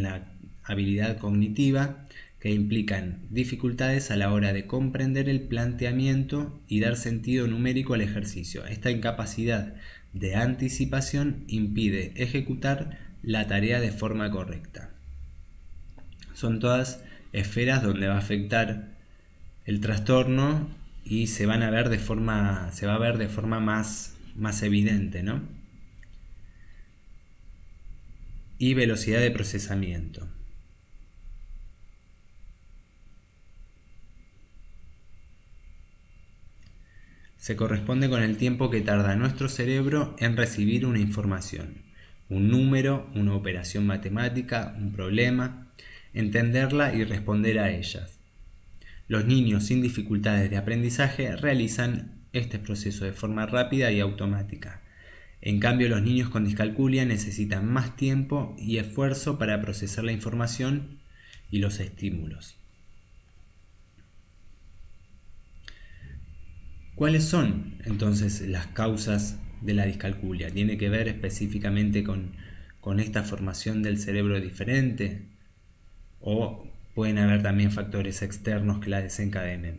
A: la habilidad cognitiva, que implican dificultades a la hora de comprender el planteamiento y dar sentido numérico al ejercicio. Esta incapacidad de anticipación impide ejecutar la tarea de forma correcta. Son todas esferas donde va a afectar el trastorno y se va a ver de forma más evidente, ¿no? Y velocidad de procesamiento. Se corresponde con el tiempo que tarda nuestro cerebro en recibir una información, un número, una operación matemática, un problema, entenderla y responder a ellas. Los niños sin dificultades de aprendizaje realizan este proceso de forma rápida y automática. En cambio, los niños con discalculia necesitan más tiempo y esfuerzo para procesar la información y los estímulos. ¿Cuáles son entonces las causas de la discalculia? ¿Tiene que ver específicamente con esta formación del cerebro diferente? ¿O pueden haber también factores externos que la desencadenen?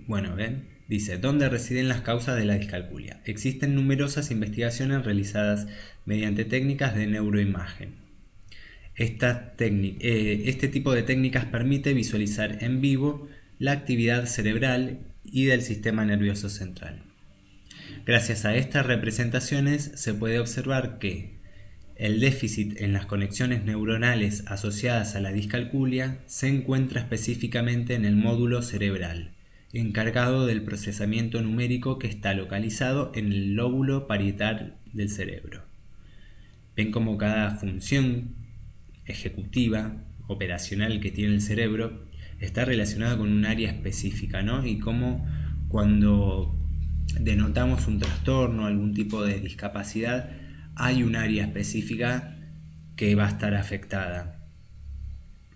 A: Bueno, ven, dice, ¿dónde residen las causas de la discalculia? Existen numerosas investigaciones realizadas mediante técnicas de neuroimagen. Este tipo de técnicas permite visualizar en vivo la actividad cerebral y del sistema nervioso central. Gracias a estas representaciones se puede observar que el déficit en las conexiones neuronales asociadas a la discalculia se encuentra específicamente en el módulo cerebral, encargado del procesamiento numérico, que está localizado en el lóbulo parietal del cerebro. Ven cómo cada función ejecutiva, operacional que tiene el cerebro está relacionada con un área específica, ¿no? Y cómo cuando denotamos un trastorno, algún tipo de discapacidad, hay un área específica que va a estar afectada.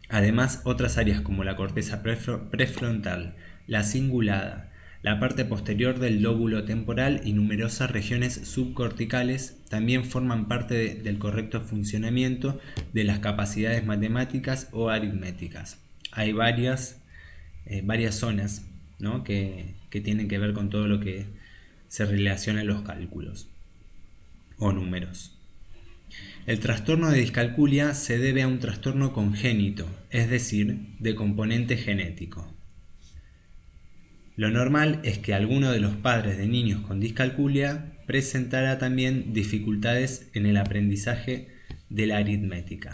A: Además, otras áreas como la corteza prefrontal, la cingulada, la parte posterior del lóbulo temporal y numerosas regiones subcorticales también forman parte del correcto funcionamiento de las capacidades matemáticas o aritméticas. Hay varias zonas, ¿no? que tienen que ver con todo lo que se relaciona a los cálculos o números. El trastorno de discalculia se debe a un trastorno congénito, es decir, de componente genético. Lo normal es que alguno de los padres de niños con discalculia presentara también dificultades en el aprendizaje de la aritmética.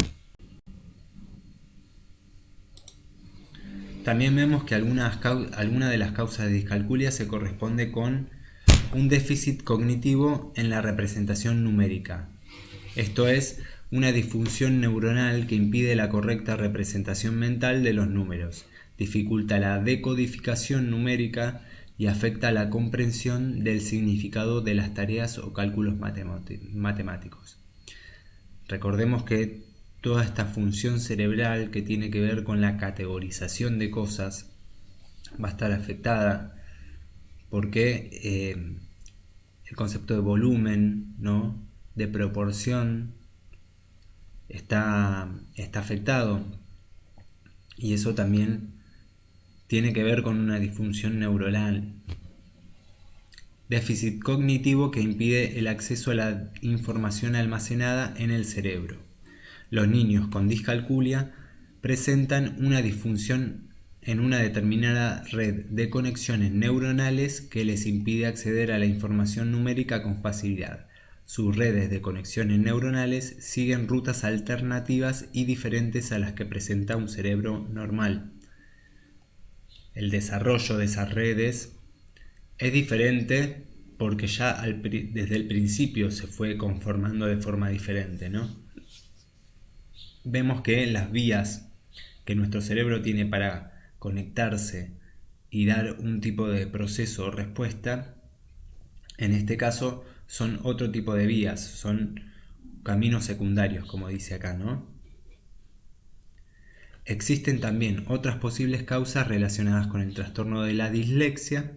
A: También vemos que alguna de las causas de discalculia se corresponde con un déficit cognitivo en la representación numérica. Esto es, una disfunción neuronal que impide la correcta representación mental de los números, dificulta la decodificación numérica y afecta la comprensión del significado de las tareas o cálculos matemáticos. Recordemos que toda esta función cerebral que tiene que ver con la categorización de cosas va a estar afectada porque el concepto de volumen, ¿no? De proporción está afectado, y eso también tiene que ver con una disfunción neuronal. Déficit cognitivo que impide el acceso a la información almacenada en el cerebro. Los niños con discalculia presentan una disfunción en una determinada red de conexiones neuronales que les impide acceder a la información numérica con facilidad. Sus redes de conexiones neuronales siguen rutas alternativas y diferentes a las que presenta un cerebro normal. El desarrollo de esas redes es diferente porque ya desde el principio se fue conformando de forma diferente, ¿no? Vemos que las vías que nuestro cerebro tiene para conectarse y dar un tipo de proceso o respuesta, en este caso son otro tipo de vías, son caminos secundarios, como dice acá, ¿no? Existen también otras posibles causas relacionadas con el trastorno de la dislexia,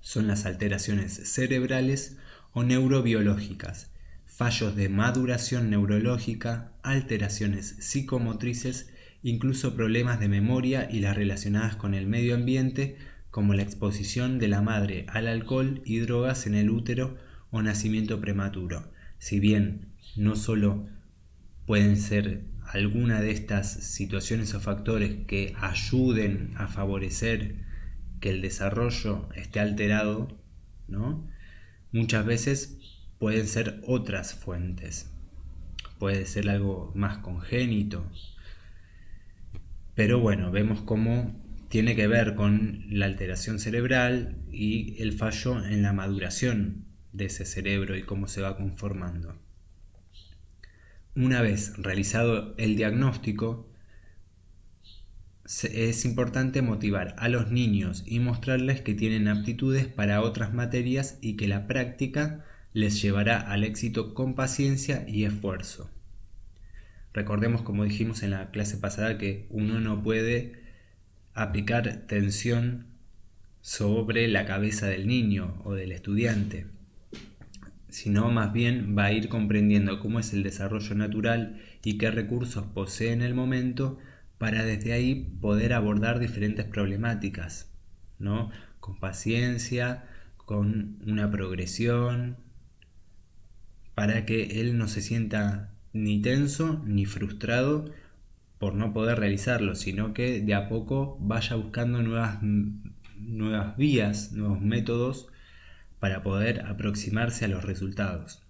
A: son las alteraciones cerebrales o neurobiológicas, fallos de maduración neurológica, alteraciones psicomotrices, incluso problemas de memoria y las relacionadas con el medio ambiente, como la exposición de la madre al alcohol y drogas en el útero o nacimiento prematuro. Si bien no solo pueden ser alguna de estas situaciones o factores que ayuden a favorecer que el desarrollo esté alterado, ¿no? Muchas veces pueden ser otras fuentes. Puede ser algo más congénito. Pero bueno, vemos cómo tiene que ver con la alteración cerebral y el fallo en la maduración de ese cerebro y cómo se va conformando. Una vez realizado el diagnóstico, es importante motivar a los niños y mostrarles que tienen aptitudes para otras materias y que la práctica les llevará al éxito con paciencia y esfuerzo. Recordemos, como dijimos en la clase pasada, que uno no puede aplicar tensión sobre la cabeza del niño o del estudiante, sino más bien va a ir comprendiendo cómo es el desarrollo natural y qué recursos posee en el momento para desde ahí poder abordar diferentes problemáticas, ¿no? Con paciencia, con una progresión, para que él no se sienta ni tenso ni frustrado por no poder realizarlo, sino que de a poco vaya buscando nuevas vías, nuevos métodos para poder aproximarse a los resultados.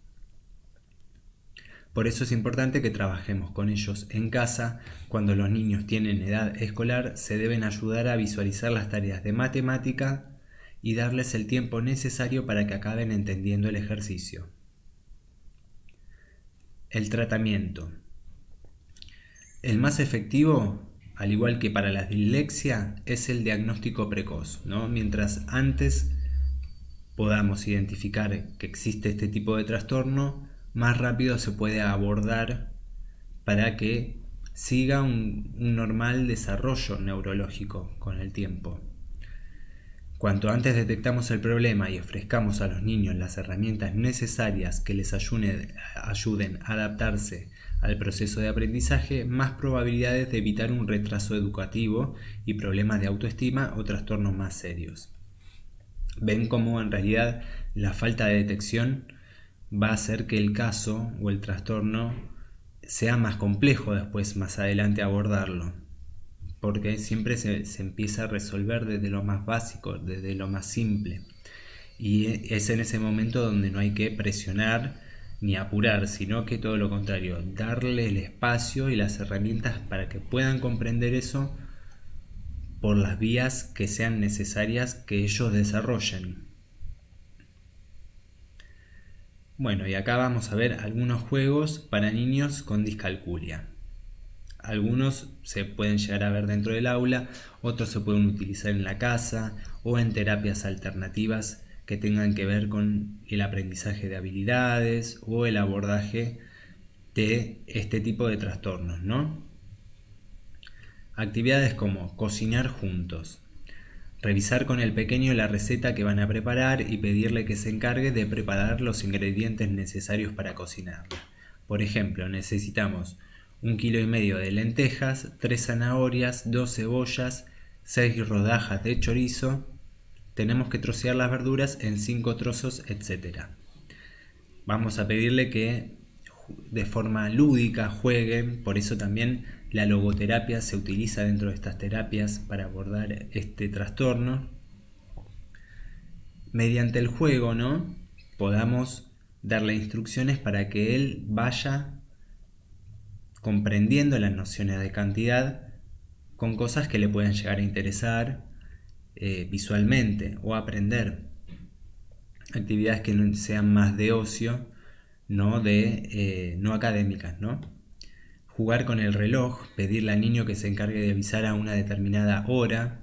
A: Por eso es importante que trabajemos con ellos en casa. Cuando los niños tienen edad escolar, se deben ayudar a visualizar las tareas de matemática y darles el tiempo necesario para que acaben entendiendo el ejercicio. El tratamiento. El más efectivo, al igual que para la dislexia, es el diagnóstico precoz, ¿no? Mientras antes podamos identificar que existe este tipo de trastorno, más rápido se puede abordar para que siga un normal desarrollo neurológico con el tiempo. Cuanto antes detectamos el problema y ofrezcamos a los niños las herramientas necesarias que les ayuden a adaptarse al proceso de aprendizaje, más probabilidades de evitar un retraso educativo y problemas de autoestima o trastornos más serios. Ven cómo en realidad la falta de detección va a hacer que el caso o el trastorno sea más complejo después, más adelante, abordarlo, porque siempre se empieza a resolver desde lo más básico, desde lo más simple, y es en ese momento donde no hay que presionar ni apurar, sino que todo lo contrario, darle el espacio y las herramientas para que puedan comprender eso por las vías que sean necesarias que ellos desarrollen. Bueno, y acá vamos a ver algunos juegos para niños con discalculia. Algunos se pueden llegar a ver dentro del aula, otros se pueden utilizar en la casa o en terapias alternativas que tengan que ver con el aprendizaje de habilidades o el abordaje de este tipo de trastornos, ¿no? Actividades como cocinar juntos, revisar con el pequeño la receta que van a preparar y pedirle que se encargue de preparar los ingredientes necesarios para cocinarla. Por ejemplo, necesitamos 1,5 kilos de lentejas, 3 zanahorias, 2 cebollas, 6 rodajas de chorizo. Tenemos que trocear las verduras en 5 trozos, etc. Vamos a pedirle que de forma lúdica jueguen, por eso también la logoterapia se utiliza dentro de estas terapias para abordar este trastorno. Mediante el juego, ¿no? Podamos darle instrucciones para que él vaya comprendiendo las nociones de cantidad con cosas que le puedan llegar a interesar visualmente o aprender. Actividades que no sean más de ocio, no académicas, ¿no? Jugar con el reloj, pedirle al niño que se encargue de avisar a una determinada hora,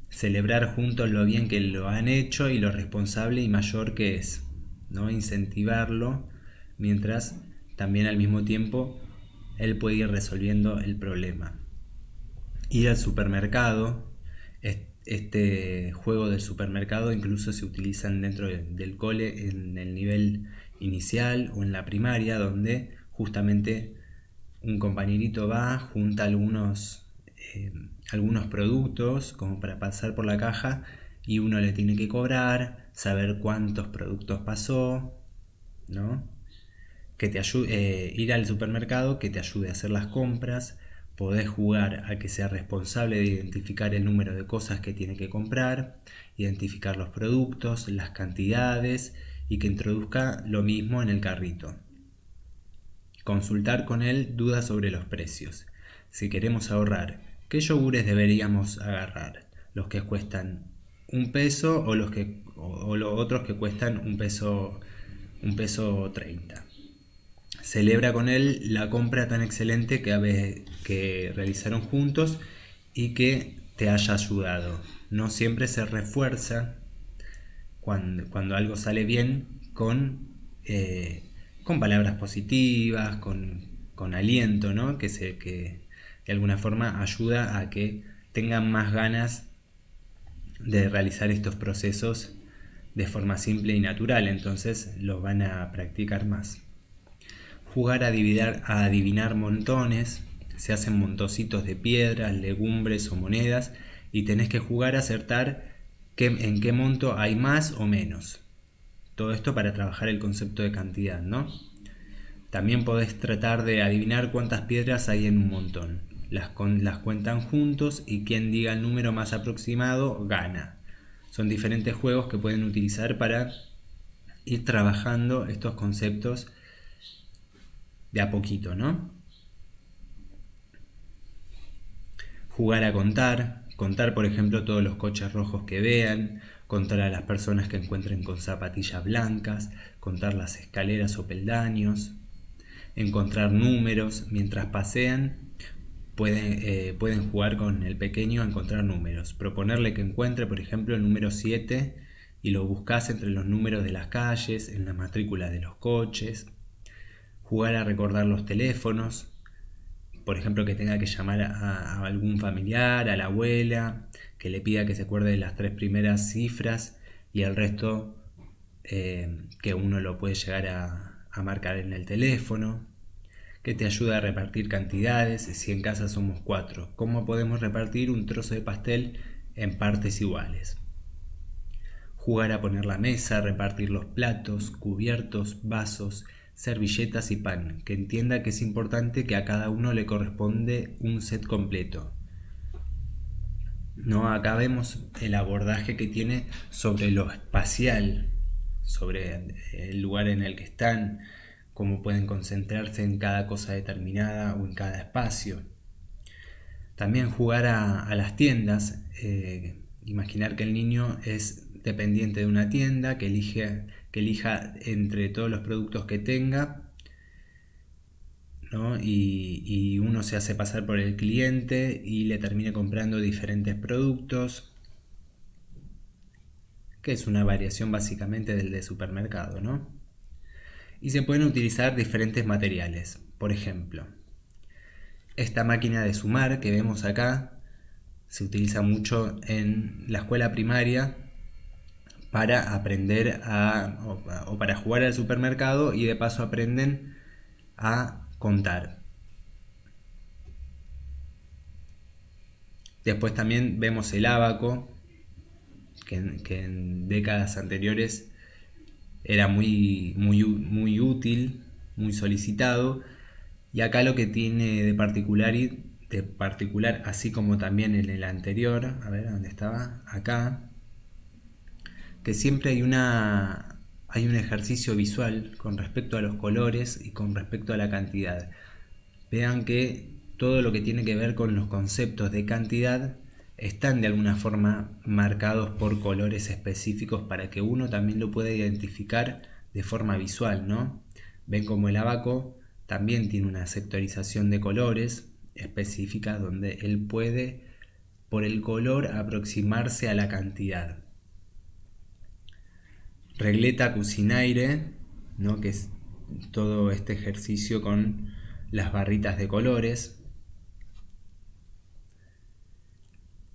A: celebrar juntos lo bien que lo han hecho y lo responsable y mayor que es. ¿no? Incentivarlo, mientras también al mismo tiempo él puede ir resolviendo el problema. Ir al supermercado, este juego del supermercado incluso se utilizan dentro del cole en el nivel inicial o en la primaria, donde justamente un compañerito va, junta algunos productos como para pasar por la caja y uno le tiene que cobrar, saber cuántos productos pasó, ¿no? Que te ayude, ir al supermercado que te ayude a hacer las compras. Podés jugar a que sea responsable de identificar el número de cosas que tiene que comprar, identificar los productos, las cantidades y que introduzca lo mismo en el carrito. Consultar con él dudas sobre los precios. Si queremos ahorrar, ¿qué yogures deberíamos agarrar? ¿Los que cuestan $1 o los otros que cuestan $1 30? Celebra con él la compra tan excelente que realizaron juntos y que te haya ayudado. No siempre se refuerza cuando algo sale bien con palabras positivas, con aliento, ¿no? Que de alguna forma ayuda a que tengan más ganas de realizar estos procesos de forma simple y natural, entonces los van a practicar más. Jugar a adivinar montones. Se hacen montoncitos de piedras, legumbres o monedas y tenés que jugar a acertar en qué monto hay más o menos. Todo esto para trabajar el concepto de cantidad, ¿no? También podés tratar de adivinar cuántas piedras hay en un montón. Las cuentan juntos y quien diga el número más aproximado gana. Son diferentes juegos que pueden utilizar para ir trabajando estos conceptos de a poquito, ¿no? Jugar a contar por ejemplo todos los coches rojos que vean, contar a las personas que encuentren con zapatillas blancas, contar las escaleras o peldaños, encontrar números mientras pasean. Pueden jugar con el pequeño a encontrar números, proponerle que encuentre por ejemplo el número 7 y lo buscas entre los números de las calles, en la matrícula de los coches. Jugar a recordar los teléfonos, por ejemplo que tenga que llamar a algún familiar, a la abuela, que le pida que se acuerde de las 3 primeras cifras y el resto que uno lo puede llegar a marcar en el teléfono. Que te ayuda a repartir cantidades. Si en casa somos 4, ¿cómo podemos repartir un trozo de pastel en partes iguales? Jugar a poner la mesa, repartir los platos, cubiertos, vasos, servilletas y pan, que entienda que es importante que a cada uno le corresponde un set completo. No, acá vemos el abordaje que tiene sobre lo espacial, sobre el lugar en el que están, cómo pueden concentrarse en cada cosa determinada o en cada espacio. También jugar a las tiendas, imaginar que el niño es dependiente de una tienda, que elija entre todos los productos que tenga, ¿no? Y uno se hace pasar por el cliente y le termine comprando diferentes productos, que es una variación básicamente del de supermercado, ¿no? Y se pueden utilizar diferentes materiales. Por ejemplo, esta máquina de sumar que vemos acá se utiliza mucho en la escuela primaria para aprender o para jugar al supermercado y de paso aprenden a contar. Después también vemos el ábaco, que en décadas anteriores era muy útil, muy solicitado, y acá lo que tiene de particular, así como también en el anterior, a ver, ¿dónde estaba? Acá, que siempre hay un ejercicio visual con respecto a los colores y con respecto a la cantidad. Vean que todo lo que tiene que ver con los conceptos de cantidad están de alguna forma marcados por colores específicos para que uno también lo pueda identificar de forma visual, ¿no? Ven como el abaco también tiene una sectorización de colores específica donde él puede por el color aproximarse a la cantidad. Regleta Cucinaire, ¿no? Que es todo este ejercicio con las barritas de colores.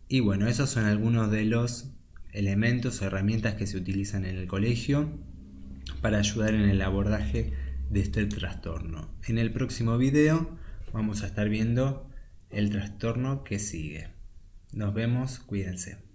A: Y bueno, esos son algunos de los elementos o herramientas que se utilizan en el colegio para ayudar en el abordaje de este trastorno. En el próximo video vamos a estar viendo el trastorno que sigue. Nos vemos, cuídense.